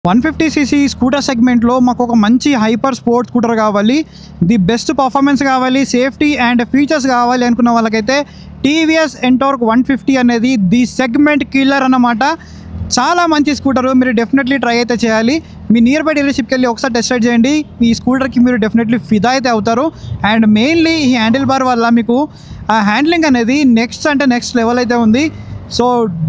150cc scooter సెగ్మెంట్లో మాకు ఒక మంచి హైపర్ స్పోర్ట్స్ స్కూటర్ కావాలి, ది బెస్ట్ పర్ఫార్మెన్స్ కావాలి, సేఫ్టీ అండ్ ఫీచర్స్ కావాలి అనుకున్న వాళ్ళకైతే టీవీఎస్ ఎంటార్క్ 150 అనేది ది సెగ్మెంట్ కిల్లర్ అన్నమాట. చాలా మంచి స్కూటర్, మీరు డెఫినెట్లీ ట్రై అయితే చేయాలి. మీ నియర్ బై డీలర్షిప్కి వెళ్ళి ఒకసారి టెస్ట్ రైడ్ చేయండి. ఈ స్కూటర్కి మీరు డెఫినెట్లీ ఫిదా అయితే అవుతారు. అండ్ మెయిన్లీ ఈ హ్యాండిల్ బార్ వల్ల మీకు ఆ హ్యాండ్లింగ్ అనేది నెక్స్ట్ లెవెల్ అయితే ఉంది. So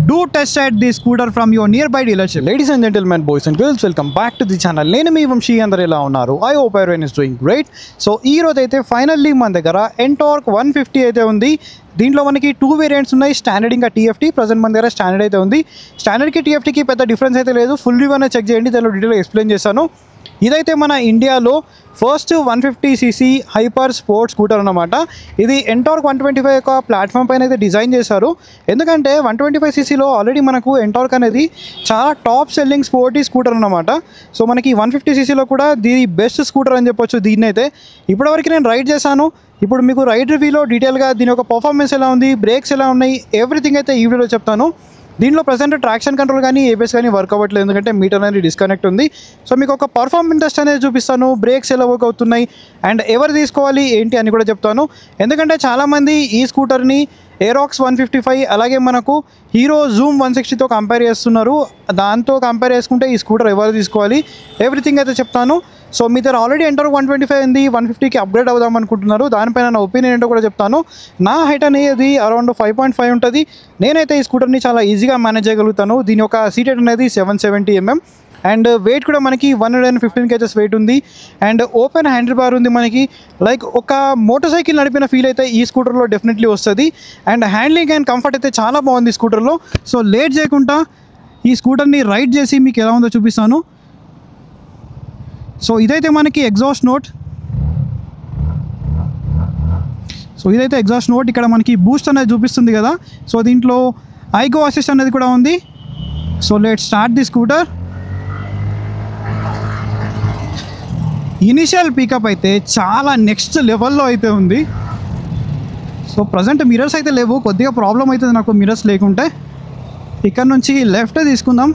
do test ride the scooter from your nearby dealership. Ladies and gentlemen, boys and girls, welcome back to the channel. నేను మీ వంశీ, అందరూ ఎలా ఉన్నారు? I hope everyone is doing great. So ఈ రోజు అయితే ఫైనల్లీ మన దగ్గర ఎంటార్క్ 150 అయితే ఉంది. దీంట్లో మనకి 2 వేరియంట్స్ ఉన్నాయి, స్టాండర్డ్ ఇంకా టీఎఫ్టీ. ప్రజెంట్ మన దగ్గర స్టాండర్డ్ అయితే ఉంది. స్టాండర్డ్కి టీఎఫ్టీకి పెద్ద డిఫరెన్స్ అయితే లేదు. ఫుల్ రివ్యూ అనేది చెక్ చేయండి, దానిలో డీటెయిల్గా ఎక్స్ప్లెయిన్ చేశాను. ఇదైతే మన ఇండియాలో first 150cc hyper sports scooter అన్నమాట. ఇది ఎంటార్క్ 125 యొక్క ప్లాట్ఫామ్ పైన అయితే డిజైన్ చేశారు. ఎందుకంటే 125ccలో ఆల్రెడీ మనకు ఎంటార్క్ అనేది చాలా టాప్ సెల్లింగ్ స్పోర్టీ స్కూటర్ అన్నమాట. సో మనకి 150ccలో కూడా ది బెస్ట్ స్కూటర్ అని చెప్పొచ్చు దీన్ని అయితే. ఇప్పటివరకు నేను రైడ్ చేశాను. ఇప్పుడు మీకు రైడ్ రివ్యూలో డీటెయిల్గా దీని యొక్క పర్ఫార్మెన్స్ ఎలా ఉంది, బ్రేక్స్ ఎలా ఉన్నాయి, ఎవ్రీథింగ్ అయితే ఈ వీడియోలో చెప్తాను. దీంట్లో ప్రజెంట్ ట్రాక్షన్ కంట్రోల్ కానీ ఏబిఎస్ కానీ వర్క్ అవ్వట్లేదు, ఎందుకంటే మీటర్ అనేది డిస్కనెక్ట్ ఉంది. సో మీకు ఒక పర్ఫార్మెన్స్ టెస్ట్ అనేది చూపిస్తాను, బ్రేక్స్ ఎలా వర్క్ అవుతున్నాయి అండ్ ఎవరు తీసుకోవాలి ఏంటి అని కూడా చెప్తాను. ఎందుకంటే చాలామంది ఈ స్కూటర్ని ఏరాక్స్ 155 అలాగే మనకు హీరో జూమ్ 160తో కంపేర్ చేస్తున్నారు. దాంతో కంపేర్ చేసుకుంటే ఈ స్కూటర్ ఎవరు తీసుకోవాలి ఎవ్రీథింగ్ అయితే చెప్తాను. సో మీ దగ్గర ఆల్రెడీ ఎంటార్క్ 125 ఉంది, 150కి అప్గ్రేడ్ అవుదాం అనుకుంటున్నారు, దానిపైన నా ఒపీనియన్ ఏంటో కూడా చెప్తాను. నా హైట్ అనేది అరౌండ్ 5.5 ఉంటుంది. నేనైతే ఈ స్కూటర్ని చాలా ఈజీగా మేనేజ్ చేయగలుగుతాను. దీని యొక్క సీట్ హైట్ అనేది 770 mm అండ్ వెయిట్ కూడా మనకి 115 kgs వెయిట్ ఉంది. అండ్ ఓపెన్ హ్యాండిల్ బార్ ఉంది మనకి. లైక్ ఒక మోటార్ సైకిల్ నడిపిన ఫీల్ అయితే ఈ స్కూటర్లో డెఫినెట్లీ వస్తుంది. అండ్ హ్యాండ్లింగ్ అండ్ కంఫర్ట్ అయితే చాలా బాగుంది ఈ స్కూటర్లో. సో లేట్ చేయకుండా ఈ స్కూటర్ని రైడ్ చేసి మీకు ఎలా ఉందో చూపిస్తాను. సో ఇదైతే మనకి ఎగ్జాస్ట్ నోట్. ఇక్కడ మనకి బూస్ట్ అనేది చూపిస్తుంది కదా. సో దీంట్లో ఐగో అసిస్ట్ అనేది కూడా ఉంది. So let's start the scooter. Initial pickup అయితే చాలా నెక్స్ట్ లెవెల్లో అయితే ఉంది. సో ప్రజెంట్ మిరర్స్ అయితే లేవు, కొద్దిగా ప్రాబ్లం అవుతుంది నాకు మిరర్స్ లేకుంటే. ఇక్కడ నుంచి లెఫ్ట్ తీసుకుందాం.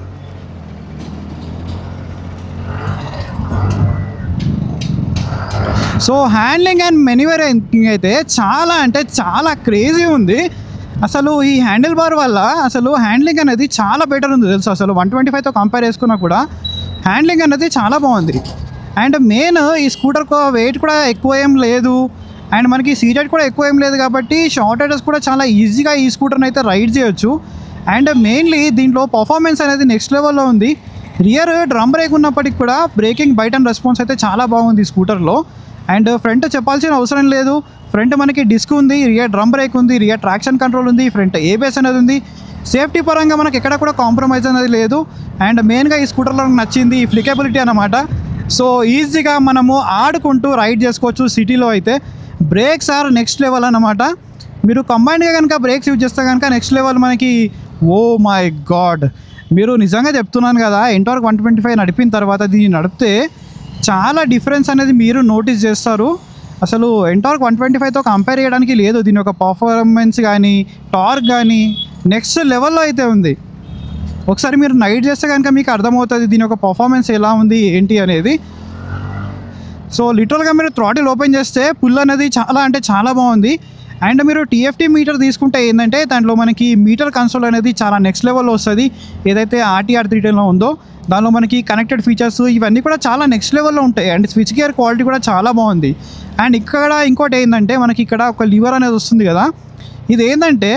సో హ్యాండ్లింగ్ అండ్ మెన్యూవరింగ్ అయితే చాలా క్రేజీ ఉంది. అసలు ఈ హ్యాండిల్ బార్ వల్ల అసలు హ్యాండ్లింగ్ అనేది చాలా బెటర్ ఉంది తెలుసు. అసలు 125తో కంపేర్ చేసుకున్నా కూడా హ్యాండ్లింగ్ అనేది చాలా బాగుంది. అండ్ మెయిన్ ఈ స్కూటర్ వెయిట్ కూడా ఎక్కువ ఏం లేదు, అండ్ మనకి సీట్ హైట్ కూడా ఎక్కువ ఏం లేదు, కాబట్టి షార్ట్ రైడర్స్ కూడా చాలా ఈజీగా ఈ స్కూటర్ని అయితే రైడ్ చేయొచ్చు. అండ్ మెయిన్లీ దీంట్లో పర్ఫార్మెన్స్ అనేది నెక్స్ట్ లెవెల్లో ఉంది. రియర్ డ్రమ్ బ్రేక్ ఉన్నప్పటికి కూడా బ్రేకింగ్ బైట్ అండ్ రెస్పాన్స్ అయితే చాలా బాగుంది ఈ స్కూటర్లో. అండ్ ఫ్రంట్ చెప్పాల్సిన అవసరం లేదు, ఫ్రంట్ మనకి డిస్క్ ఉంది, రియర్ డ్రమ్ బ్రేక్ ఉంది, రియర్ ట్రాక్షన్ కంట్రోల్ ఉంది, ఫ్రంట్ ఏబిఎస్ అనేది ఉంది. సేఫ్టీ పరంగా మనకి ఎక్కడ కూడా కాంప్రమైజ్ అనేది లేదు. అండ్ మెయిన్గా ఈ స్కూటర్లో నచ్చింది ఈ ఫ్లికబిలిటీ అన్నమాట. సో ఈజీగా మనము ఆడుకుంటూ రైడ్ చేసుకోవచ్చు సిటీలో అయితే. బ్రేక్స్ ఆర్ నెక్స్ట్ లెవెల్ అన్నమాట. మీరు కంబైన్డ్గా కనుక బ్రేక్స్ యూజ్ చేస్తే కనుక నెక్స్ట్ లెవెల్ మనకి. ఓ మై గాడ్, మీరు నిజంగా చెప్తున్నాను కదా, ఎంటార్క్ 125 నడిపిన తర్వాత దీన్ని నడిపితే చాలా డిఫరెన్స్ అనేది మీరు నోటీస్ చేస్తారు. అసలు ఎంటార్క్ 125తో కంపేర్ చేయడానికి లేదు. దీని యొక్క పర్ఫార్మెన్స్ కానీ టార్క్ కానీ నెక్స్ట్ లెవెల్లో అయితే ఉంది. ఒకసారి మీరు నైట్ చేస్తే కనుక మీకు అర్థమవుతుంది దీని యొక్క పర్ఫార్మెన్స్ ఎలా ఉంది ఏంటి అనేది. సో లిటరల్గా మీరు థ్రాటిల్ ఓపెన్ చేస్తే పుల్ అనేది చాలా బాగుంది. అండ్ మీరు టీఎఫ్టీ మీటర్ తీసుకుంటే ఏంటంటే దాంట్లో మనకి మీటర్ కన్సోల్ అనేది చాలా నెక్స్ట్ లెవెల్లో వస్తుంది. ఏదైతే ఆర్టీఆర్ 310లో ఉందో దానిలో మనకి కనెక్టెడ్ ఫీచర్స్ ఇవన్నీ కూడా చాలా నెక్స్ట్ లెవెల్లో ఉంటాయి. అండ్ స్విచ్ గేర్ క్వాలిటీ కూడా చాలా బాగుంది. అండ్ ఇక్కడ ఇంకోటి ఏంటంటే మనకి ఇక్కడ ఒక లివర్ అనేది వస్తుంది కదా. ఇది ఏంటంటే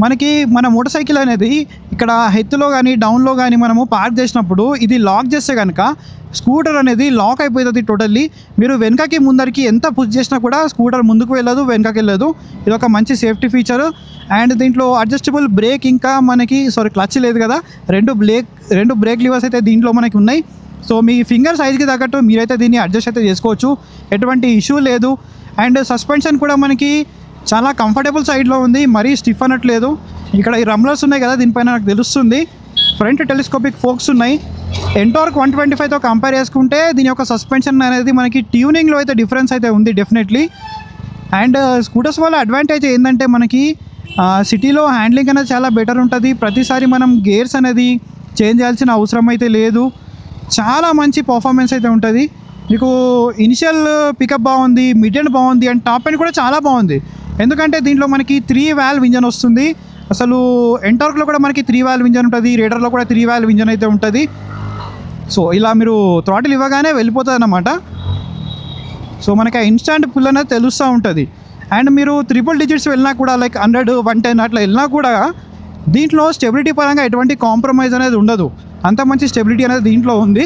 మనకి మన మోటార్ సైకిల్ అనేది ఇక్కడ హెత్తులో కానీ డౌన్లో కానీ మనము పార్క్ చేసినప్పుడు ఇది లాక్ చేస్తే కనుక స్కూటర్ అనేది లాక్ అయిపోతుంది టోటల్లీ. మీరు వెనకకి ముందరికి ఎంత పుష్ చేసినా కూడా స్కూటర్ ముందుకు వెళ్ళదు, వెనకకి వెళ్ళదు. ఇది ఒక మంచి సేఫ్టీ ఫీచర్. అండ్ దీంట్లో అడ్జస్టబుల్ బ్రేక్, ఇంకా మనకి క్లచ్ లేదు కదా, రెండు బ్రేక్ లివర్స్ అయితే దీంట్లో మనకి ఉన్నాయి. సో మీ ఫింగర్ సైజ్కి తగ్గట్టు మీరైతే దీన్ని అడ్జస్ట్ అయితే చేసుకోవచ్చు, ఎటువంటి ఇష్యూ లేదు. అండ్ సస్పెన్షన్ కూడా మనకి చాలా కంఫర్టబుల్ సైడ్లో ఉంది, మరీ స్టిఫ్ అనట్లేదు. ఇక్కడ ఈ రమ్లర్స్ ఉన్నాయి కదా, దీనిపైన నాకు తెలుస్తుంది. ఫ్రంట్ టెలిస్కోపిక్ ఫోక్స్ ఉన్నాయి. ఎంటార్క్ 125తో కంపేర్ చేసుకుంటే దీని యొక్క సస్పెన్షన్ అనేది మనకి ట్యూనింగ్లో అయితే డిఫరెన్స్ అయితే ఉంది డెఫినెట్లీ. అండ్ స్కూటర్స్ వల్ల అడ్వాంటేజ్ ఏంటంటే మనకి సిటీలో హ్యాండ్లింగ్ అనేది చాలా బెటర్ ఉంటుంది. ప్రతిసారి మనం గేర్స్ అనేది చేంజ్ చేయాల్సిన అవసరం అయితే లేదు. చాలా మంచి పర్ఫార్మెన్స్ అయితే ఉంటుంది. మీకు ఇనిషియల్ పికప్ బాగుంది, మిడ్ ఎండ్ బాగుంది అండ్ టాప్ ఎండ్ కూడా చాలా బాగుంది. ఎందుకంటే దీంట్లో మనకి 3 వాల్వ్ ఇంజన్ వస్తుంది. అసలు ఎంటార్క్లో కూడా మనకి 3 వాల్వ్ ఇంజన్ ఉంటుంది, రేడర్లో కూడా 3 వాల్వ్ ఇంజన్ అయితే ఉంటుంది. సో ఇలా మీరు థ్రాటిల్ ఇవ్వగానే వెళ్ళిపోతుంది అన్నమాట. సో మనకి ఆ ఇన్స్టాంట్ పుల్ అనేది తెలుస్తూ ఉంటుంది. అండ్ మీరు 3 డిజిట్స్ వెళ్ళినా కూడా లైక్ 100, 110 అట్లా వెళ్ళినా కూడా దీంట్లో స్టెబిలిటీ పరంగా ఎటువంటి కాంప్రమైజ్ అనేది ఉండదు. అంత మంచి స్టెబిలిటీ అనేది దీంట్లో ఉంది.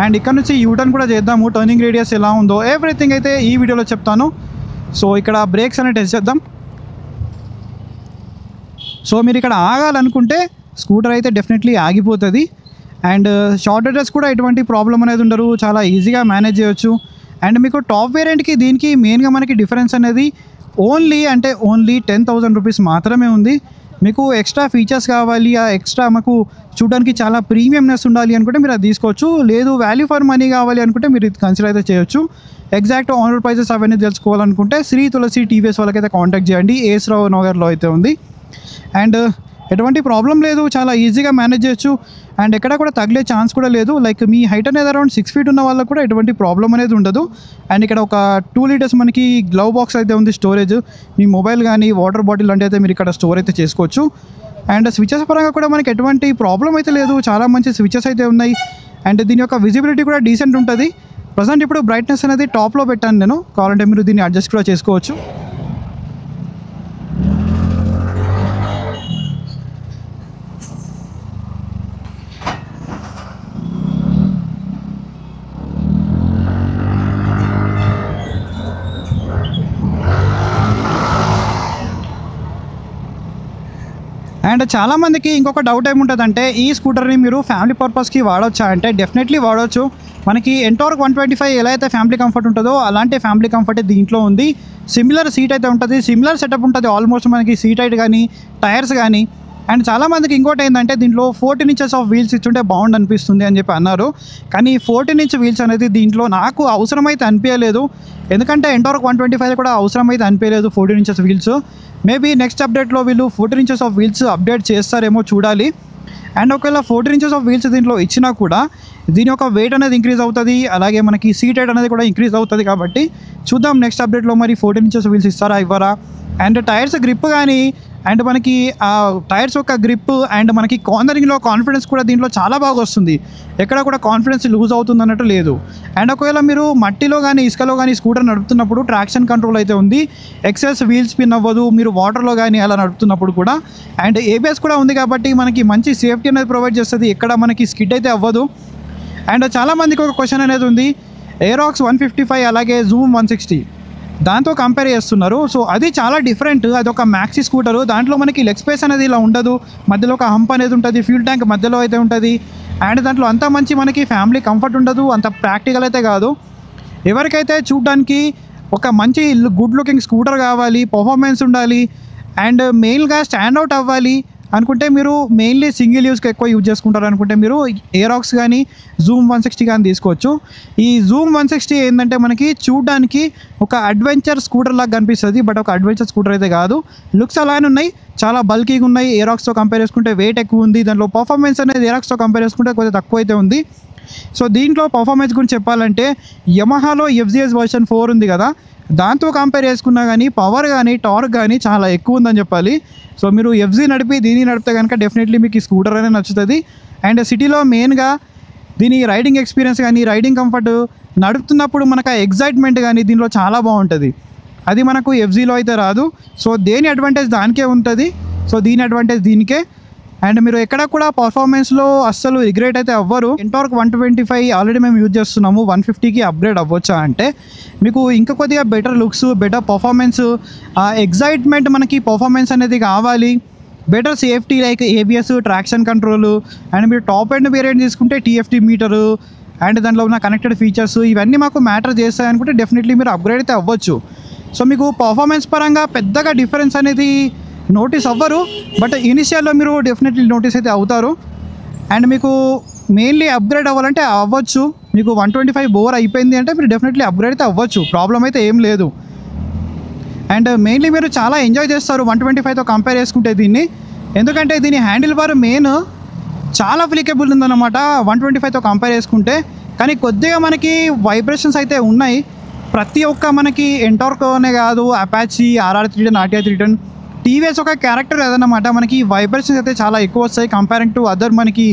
అండ్ ఇక్కడ నుంచి యూటర్న్ కూడా చేద్దాము, టర్నింగ్ రేడియస్ ఎలా ఉందో ఎవ్రీథింగ్ అయితే ఈ వీడియోలో చెప్తాను. సో ఇక్కడ బ్రేక్స్ అనేది టెస్ట్ చేద్దాం. సో మీరు ఇక్కడ ఆగాలనుకుంటే స్కూటర్ అయితే డెఫినెట్లీ ఆగిపోతుంది. అండ్ షార్ట్ రైడర్స్ కూడా ఎటువంటి ప్రాబ్లం అనేది ఉండరు, చాలా ఈజీగా మేనేజ్ చేయొచ్చు. అండ్ మీకు టాప్ వేరియంట్కి దీనికి మెయిన్గా మనకి డిఫరెన్స్ అనేది ఓన్లీ 10,000 రూపీస్ మాత్రమే ఉంది. మీకు ఎక్స్ట్రా ఫీచర్స్ కావాలి, ఆ ఎక్స్ట్రా మాకు చూడడానికి చాలా ప్రీమియంనెస్ ఉండాలి అనుకుంటే మీరు అది తీసుకోవచ్చు. లేదు వాల్యూ ఫర్ మనీ కావాలి అనుకుంటే మీరు ఇది కన్సిడర్ అయితే చేయొచ్చు. ఎగ్జాక్ట్ ఆనర్ ప్రైజెస్ అవన్నీ తెలుసుకోవాలనుకుంటే శ్రీ తులసి టీవీఎస్ వాళ్ళకైతే కాంటాక్ట్ చేయండి. ఏఎస్ రావు నగర్లో అయితే ఉంది. అండ్ ఎటువంటి ప్రాబ్లం లేదు, చాలా ఈజీగా మేనేజ్ చేయొచ్చు. అండ్ ఎక్కడ కూడా తగిలే ఛాన్స్ కూడా లేదు. లైక్ మీ హైట్ అనేది అరౌండ్ 6 feet ఉన్న వాళ్ళకు కూడా ఎటువంటి ప్రాబ్లం అనేది ఉండదు. అండ్ ఇక్కడ ఒక 2 liters మనకి గ్లవ్ బాక్స్ అయితే ఉంది, స్టోరేజ్. మీ మొబైల్ కానీ వాటర్ బాటిల్ అంటే అయితే మీరు ఇక్కడ స్టోర్ అయితే చేసుకోవచ్చు. అండ్ స్విచెస్ పరంగా కూడా మనకి ఎటువంటి ప్రాబ్లం అయితే లేదు, చాలా మంచి స్విచెస్ అయితే ఉన్నాయి. అండ్ దీని యొక్క విజిబిలిటీ కూడా డీసెంట్ ఉంటుంది. ప్రజెంట్ ఇప్పుడు బ్రైట్నెస్ అనేది టాప్లో పెట్టాను నేను, కావాలంటే మీరు దీన్ని అడ్జస్ట్ కూడా చేసుకోవచ్చు. అండ్ చాలామందికి ఇంకొక డౌట్ ఏముంటుందంటే ఈ స్కూటర్ని మీరు ఫ్యామిలీ పర్పస్కి వాడవచ్చా అంటే డెఫినెట్లీ వాడవచ్చు. మనకి ఎంటార్క్ 125 ఎలా అయితే ఫ్యామిలీ కంఫర్ట్ ఉంటుందో అలాంటి ఫ్యామిలీ కంఫర్ట్ దీంట్లో ఉంది. సిమిలర్ సీట్ అయితే ఉంటుంది, సిమిలర్ సెటప్ ఉంటుంది ఆల్మోస్ట్ మనకి సీట్ హైట్ కానీ టైర్స్ కానీ. అండ్ చాలామందికి ఇంకోటి ఏంటంటే దీంట్లో 14 inches ఆఫ్ వీల్స్ ఇచ్చుంటే బాగుండు అనిపిస్తుంది అని చెప్పి అన్నారు. కానీ 14 inch వీల్స్ అనేది దీంట్లో నాకు అవసరమైతే అనిపించలేదు. ఎందుకంటే ఎంటార్క్ 125 కూడా అవసరమైతే అనిపించలేదు 14 inches వీల్స్. మేబీ నెక్స్ట్ అప్డేట్లో వీళ్ళు 14 inches ఆఫ్ వీల్స్ అప్డేట్ చేస్తారేమో చూడాలి. అండ్ ఒకవేళ 14 inches ఆఫ్ వీల్స్ దీంట్లో ఇచ్చినా కూడా దీని యొక్క వెయిట్ అనేది ఇంక్రీజ్ అవుతుంది, అలాగే మనకి సీట్ హైట్ అనేది కూడా ఇంక్రీజ్ అవుతుంది. కాబట్టి చూద్దాం నెక్స్ట్ అప్డేట్లో మరి 14 inches వీల్స్ ఇస్తారా ఇవ్వరా. అండ్ టైర్స్ గ్రిప్ కానీ అండ్ మనకి ఆ టైర్స్ యొక్క గ్రిప్ అండ్ మనకి కార్నరింగ్లో కాన్ఫిడెన్స్ కూడా దీంట్లో చాలా బాగా వస్తుంది. ఎక్కడ కూడా కాన్ఫిడెన్స్ లూజ్ అవుతుంది అన్నట్టు లేదు. అండ్ ఒకవేళ మీరు మట్టిలో కానీ ఇసుకలో కానీ స్కూటర్ నడుపుతున్నప్పుడు ట్రాక్షన్ కంట్రోల్ అయితే ఉంది, ఎక్సెస్ వీల్ స్పిన్ అవ్వదు మీరు వాటర్లో కానీ అలా నడుపుతున్నప్పుడు కూడా. అండ్ ఏబిఎస్ కూడా ఉంది కాబట్టి మనకి మంచి సేఫ్టీ అనేది ప్రొవైడ్ చేస్తుంది, ఎక్కడ మనకి స్కిడ్ అయితే అవ్వదు. అండ్ చాలామందికి ఒక క్వశ్చన్ అనేది ఉంది, ఏరాక్స్ 155 అలాగే జూమ్ 160 దాంతో కంపేర్ చేస్తున్నారు. సో అది చాలా డిఫరెంట్, అది ఒక మ్యాక్సీ స్కూటరు. దాంట్లో మనకి లెగ్ స్పేస్ అనేది ఇలా ఉండదు, మధ్యలో ఒక హంప్ అనేది ఉంటుంది, ఫ్యూల్ ట్యాంక్ మధ్యలో అయితే ఉంటుంది. అండ్ దాంట్లో అంత మంచి మనకి ఫ్యామిలీ కంఫర్ట్ ఉండదు, అంత ప్రాక్టికల్ అయితే కాదు. ఎవరికైతే చూడడానికి ఒక మంచి గుడ్ లుకింగ్ స్కూటర్ కావాలి, పర్ఫార్మెన్స్ ఉండాలి అండ్ మెయిన్గా స్టాండ్ అవుట్ అవ్వాలి అనుకుంటే మీరు మెయిన్లీ సింగిల్ యూస్కి ఎక్కువ యూజ్ చేసుకుంటారు అనుకుంటే మీరు ఏరాక్స్ కానీ జూమ్ 160 కానీ తీసుకోవచ్చు. ఈ జూమ్ 160 ఏంటంటే మనకి చూడడానికి ఒక అడ్వెంచర్ స్కూటర్ లాగా కనిపిస్తుంది, బట్ ఒక అడ్వెంచర్ స్కూటర్ అయితే కాదు. లుక్స్ అలానే ఉన్నాయి, చాలా బల్కీగా ఉన్నాయి. ఏరాక్స్తో కంపేర్ చేసుకుంటే వెయిట్ ఎక్కువ ఉంది. దాంట్లో పర్ఫార్మెన్స్ అనేది ఏరాక్స్తో కంపేర్ చేసుకుంటే కొంచెం తక్కువ అయితే ఉంది. సో దీంట్లో పర్ఫార్మెన్స్ గురించి చెప్పాలంటే యమహాలో FZS వర్షన్ 4 ఉంది కదా, దాంతో కంపేర్ చేసుకున్నా కానీ పవర్ కానీ టార్క్ కానీ చాలా ఎక్కువ ఉందని చెప్పాలి. సో మీరు FZ నడిపి దీన్ని నడిపితే కనుక డెఫినెట్లీ మీకు ఈ స్కూటర్ అనేది నచ్చుతుంది. అండ్ సిటీలో మెయిన్గా దీని రైడింగ్ ఎక్స్పీరియన్స్ కానీ రైడింగ్ కంఫర్ట్ నడుపుతున్నప్పుడు మనకు ఆ ఎగ్జైట్మెంట్ కానీ దీనిలో చాలా బాగుంటుంది. అది మనకు FZలో అయితే రాదు. సో దేని అడ్వాంటేజ్ దానికే ఉంటుంది, సో దీని అడ్వాంటేజ్ దీనికే. అండ్ మీరు ఎక్కడ కూడా పర్ఫార్మెన్స్లో అస్సలు రిగ్రెట్ అయితే అవ్వరు. ఎంటార్క్ 125 ఆల్రెడీ మేము యూజ్ చేస్తున్నాము, 150కి అప్గ్రేడ్ అవ్వచ్చా అంటే మీకు ఇంకా కొద్దిగా better looks, better performance, excitement మనకి పర్ఫార్మెన్స్ అనేది కావాలి, better safety like ABS, traction control. And మీరు టాప్ ఎండ్ వేరియంట్ తీసుకుంటే TFT మీటరు అండ్ దాంట్లో ఉన్న కనెక్టెడ్ ఫీచర్స్ ఇవన్నీ మాకు మ్యాటర్ చేస్తాయి అనుకుంటే డెఫినెట్లీ మీరు అప్గ్రేడ్ అయితే అవ్వచ్చు. సో మీకు పర్ఫార్మెన్స్ పరంగా పెద్దగా డిఫరెన్స్ అనేది నోటీస్ అవ్వరు, బట్ ఇనిషియల్లో మీరు డెఫినెట్లీ నోటీస్ అయితే అవుతారు. అండ్ మీకు మెయిన్లీ అప్గ్రేడ్ అవ్వాలంటే అవ్వచ్చు. మీకు 125 బోర్ అయిపోయింది అంటే మీరు డెఫినెట్లీ అప్గ్రేడ్ అయితే అవ్వచ్చు, ప్రాబ్లం అయితే ఏం లేదు. అండ్ మెయిన్లీ మీరు చాలా ఎంజాయ్ చేస్తారు 125తో కంపేర్ చేసుకుంటే దీన్ని. ఎందుకంటే దీని హ్యాండిల్ బార్ మెయిన్ చాలా ఫ్లికబుల్ ఉందన్నమాట 125తో కంపేర్ చేసుకుంటే. కానీ కొద్దిగా మనకి వైబ్రేషన్స్ అయితే ఉన్నాయి. ప్రతి ఒక్క మనకి ఎంటార్కోనే కాదు, అపాచీ, RR310, RTR310, టీవీఎస్ ఒక క్యారెక్టర్ అదనమాట. మనకి వైబ్రేషన్స్ అయితే చాలా ఎక్కువ వస్తాయి కంపేరింగ్ టు అదర్ మనకి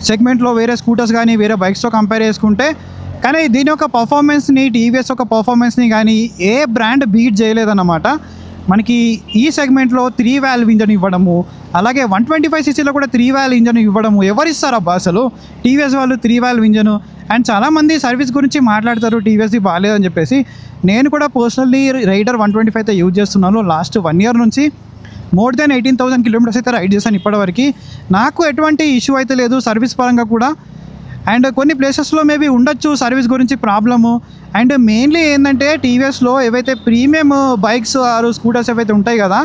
సెగ్మెంట్లో వేరే స్కూటర్స్ కానీ వేరే బైక్స్తో కంపేర్ చేసుకుంటే. కానీ దీని యొక్క పర్ఫార్మెన్స్ని, టీవీఎస్ యొక్క పర్ఫార్మెన్స్ని కానీ ఏ బ్రాండ్ బీట్ చేయలేదన్నమాట. మనకి ఈ సెగ్మెంట్లో 3 వాల్వ్ ఇంజన్ ఇవ్వడము, అలాగే 125cc కూడా 3 వాల్వ్ ఇంజన్ ఇవ్వడము ఎవరిస్తారబ్బా అసలు? టీవీఎస్ వాళ్ళు 3 వాల్వ్ ఇంజను. అండ్ చాలామంది సర్వీస్ గురించి మాట్లాడతారు టీవీఎస్ది బాగాలేదని చెప్పేసి. నేను కూడా పర్సనల్లీ రైడర్ 125 అయితే యూజ్ చేస్తున్నాను. లాస్ట్ 1 year నుంచి మోర్ దెన్ 18,000 kilometers అయితే రైడ్ చేశాను ఇప్పటివరకు. నాకు ఎటువంటి ఇష్యూ అయితే లేదు సర్వీస్ పరంగా కూడా. అండ్ కొన్ని ప్లేసెస్లో మేబీ ఉండొచ్చు సర్వీస్ గురించి ప్రాబ్లము. అండ్ మెయిన్లీ ఏంటంటే టీవీఎస్లో ఏవైతే ప్రీమియం బైక్స్ ఆరు స్కూటర్స్ ఏవైతే ఉంటాయి కదా,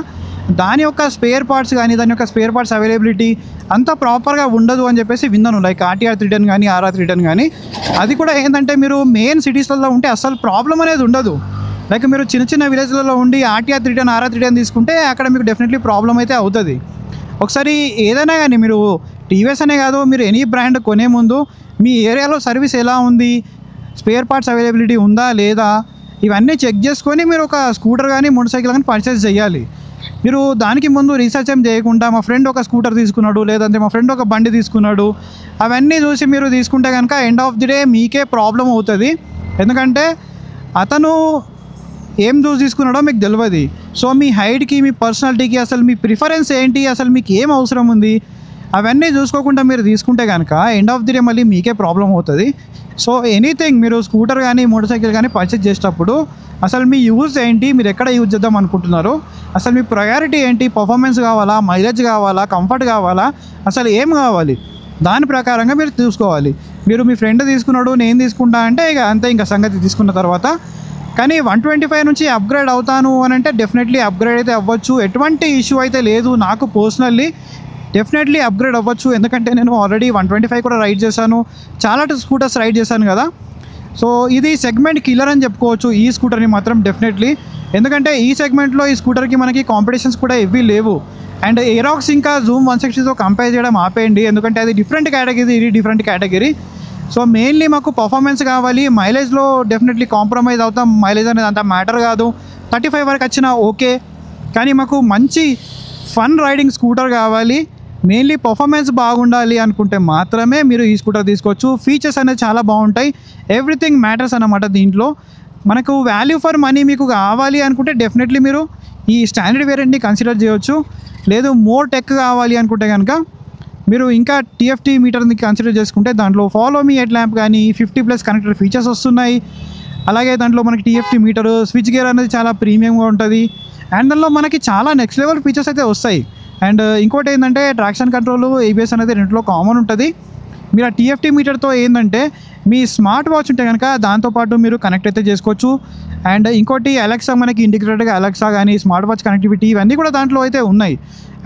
దాని యొక్క స్పేర్ పార్ట్స్ కానీ దాని యొక్క స్పేర్ పార్ట్స్ అవైలబిలిటీ అంతా ప్రాపర్గా ఉండదు అని చెప్పేసి విన్నాను. లైక్ RTR310 కానీ RR310 కానీ. అది కూడా ఏంటంటే మీరు మెయిన్ సిటీస్లలో ఉంటే అసలు ప్రాబ్లం అనేది ఉండదు. లైక్ మీరు చిన్న చిన్న విలేజ్లలో ఉండి RTR310, RR310 తీసుకుంటే అక్కడ మీకు డెఫినెట్లీ ప్రాబ్లం అయితే అవుతుంది. ఒకసారి ఏదైనా కానీ మీరు టీవీఎస్ అనే కాదు, మీరు ఎనీ బ్రాండ్ కొనే ముందు మీ ఏరియాలో సర్వీస్ ఎలా ఉంది, స్పేర్ పార్ట్స్ అవైలబిలిటీ ఉందా లేదా, ఇవన్నీ చెక్ చేసుకొని మీరు ఒక స్కూటర్ కానీ మోటార్ సైకిల్ కానీ పర్చేస్ చేయాలి. మీరు దానికి ముందు రీసెర్చ్ ఏం చేయకుండా మా ఫ్రెండ్ ఒక స్కూటర్ తీసుకున్నాడు, లేదంటే మా ఫ్రెండ్ ఒక బండి తీసుకున్నాడు, అవన్నీ చూసి మీరు తీసుకుంటే కనుక ఎండ్ ఆఫ్ ది డే మీకే ప్రాబ్లం అవుతుంది. ఎందుకంటే అతను ఏం చూసి తీసుకున్నాడో మీకు తెలియదు. సో మీ హైట్కి, మీ పర్సనాలిటీకి అసలు మీ ప్రిఫరెన్స్ ఏంటి, అసలు మీకు ఏం అవసరం ఉంది, అవన్నీ చూసుకోకుండా మీరు తీసుకుంటే కనుక ఎండ్ ఆఫ్ ది డే మళ్ళీ మీకే ప్రాబ్లం అవుతుంది. సో ఎనీథింగ్ మీరు స్కూటర్ కానీ మోటార్ సైకిల్ కానీ పర్చేస్ చేసేటప్పుడు అసలు మీ యూజ్ ఏంటి, మీరు ఎక్కడ యూజ్ చేద్దాం అనుకుంటున్నారు, అసలు మీ ప్రయారిటీ ఏంటి, పర్ఫార్మెన్స్ కావాలా, మైలేజ్ కావాలా, కంఫర్ట్ కావాలా, అసలు ఏం కావాలి, దాని ప్రకారంగా మీరు చూసుకోవాలి. మీరు మీ ఫ్రెండ్ తీసుకున్నాడు నేను తీసుకుంటా అంటే ఇక అంతే, ఇంకా సంగతి తీసుకున్న తర్వాత. కానీ 125 నుంచి అప్గ్రేడ్ అవుతాను అని అంటే డెఫినెట్లీ అప్గ్రేడ్ అయితే అవ్వచ్చు. ఎటువంటి ఇష్యూ అయితే లేదు. నాకు పర్సనల్లీ డెఫినెట్లీ అప్గ్రేడ్ అవ్వచ్చు. ఎందుకంటే నేను ఆల్రెడీ 125 కూడా రైడ్ చేశాను, చాలా స్కూటర్స్ రైడ్ చేశాను కదా. సో ఇది సెగ్మెంట్ కిల్లర్ అని చెప్పుకోవచ్చు ఈ స్కూటర్ని మాత్రం డెఫినెట్లీ. ఎందుకంటే ఈ సెగ్మెంట్లో ఈ స్కూటర్కి మనకి కాంపిటీషన్స్ కూడా ఇవి లేవు. అండ్ ఏరాక్స్ ఇంకా జూమ్ 160తో కంపేర్ చేయడం ఆపేయండి, ఎందుకంటే అది డిఫరెంట్ కేటగిరీ, ఇది డిఫరెంట్ కేటగిరీ. సో మెయిన్లీ మాకు పర్ఫార్మెన్స్ కావాలి. మైలేజ్లో డెఫినెట్లీ కాంప్రమైజ్ అవుతాం, మైలేజ్ అనేది అంత మ్యాటర్ కాదు. 35 వరకు వచ్చినా ఓకే, కానీ మాకు మంచి ఫన్ రైడింగ్ స్కూటర్ కావాలి. మెయిన్లీ పర్ఫార్మెన్స్ బాగుండాలి అనుకుంటే మాత్రమే మీరు ఈ స్కూటర్ తీసుకోవచ్చు. ఫీచర్స్ అనేది చాలా బాగుంటాయి, ఎవ్రీథింగ్ మ్యాటర్స్ అన్నమాట దీంట్లో. మనకు వాల్యూ ఫర్ మనీ మీకు కావాలి అనుకుంటే డెఫినెట్లీ మీరు ఈ స్టాండర్డ్ వేరియంట్ని కన్సిడర్ చేయవచ్చు. లేదు మోర్ టెక్ కావాలి అనుకుంటే కనుక మీరు ఇంకా TFT మీటర్ని కన్సిడర్ చేసుకుంటే దాంట్లో ఫాలో మీ హెడ్ ల్యాంప్ కానీ 50+ కనెక్టర్ ఫీచర్స్ వస్తున్నాయి. అలాగే దాంట్లో మనకి TFT మీటరు, స్విచ్ గేర్ అనేది చాలా ప్రీమియంగా ఉంటుంది. అండ్ దానిలో మనకి చాలా నెక్స్ట్ లెవెల్ ఫీచర్స్ అయితే వస్తాయి. అండ్ ఇంకోటి ఏంటంటే ట్రాక్షన్ కంట్రోల్, ABS అనేది రెండులో కామన్ ఉంటుంది. మీరు ఆ TFT మీటర్తో ఏంటంటే మీ స్మార్ట్ వాచ్ ఉంటే కనుక దాంతోపాటు మీరు కనెక్ట్ అయితే చేసుకోవచ్చు. అండ్ ఇంకోటి అలెక్సా, మనకి ఇంటిగ్రేటెడ్గా అలెక్సా కానీ స్మార్ట్ వాచ్ కనెక్టివిటీ ఇవన్నీ కూడా దాంట్లో అయితే ఉన్నాయి.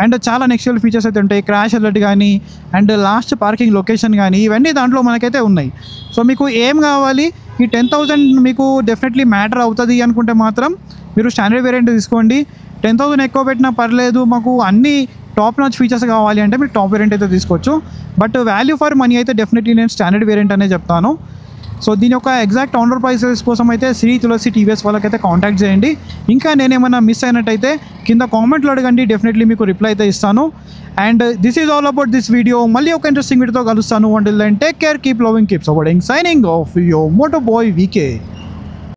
అండ్ చాలా నెక్స్ట్ లెవెల్ ఫీచర్స్ అయితే ఉంటాయి, క్రాష్ అలర్ట్ కానీ అండ్ లాస్ట్ పార్కింగ్ లొకేషన్ కానీ ఇవన్నీ దాంట్లో మనకైతే ఉన్నాయి. సో మీకు ఏం కావాలి, ఈ 10,000 మీకు డెఫినెట్లీ మ్యాటర్ అవుతుంది అనుకుంటే మాత్రం మీరు స్టాండర్డ్ వేరియంట్ తీసుకోండి. 10,000 ఎక్కువ పెట్టినా పర్లేదు, మాకు అన్ని టాప్ నాచ్ ఫీచర్స్ కావాలి అంటే మీరు టాప్ వేరియంట్ అయితే తీసుకోవచ్చు. బట్ వాల్యూ ఫర్ మనీ అయితే డెఫినెట్లీ నేను స్టాండర్డ్ వేరియంట్ అనే చెప్తాను. సో దీని యొక్క ఎగ్జాక్ట్ ఆనర్ ప్రైసెస్ కోసం అయితే శ్రీ తులసి TVS వాళ్ళకైతే కాంటాక్ట్ చేయండి. ఇంకా నేనేమైనా మిస్ అయినట్టయితే కింద కామెంట్లో అడగండి, డెఫినెట్లీ మీకు రిప్లై అయితే ఇస్తాను. And this is all about this video. మళ్ళీ ఒక ఇంట్రెస్టింగ్ వీడియోతో కలుస్తాను. Until then take care, keep loving, keep supporting. Signing off your moto boy VK.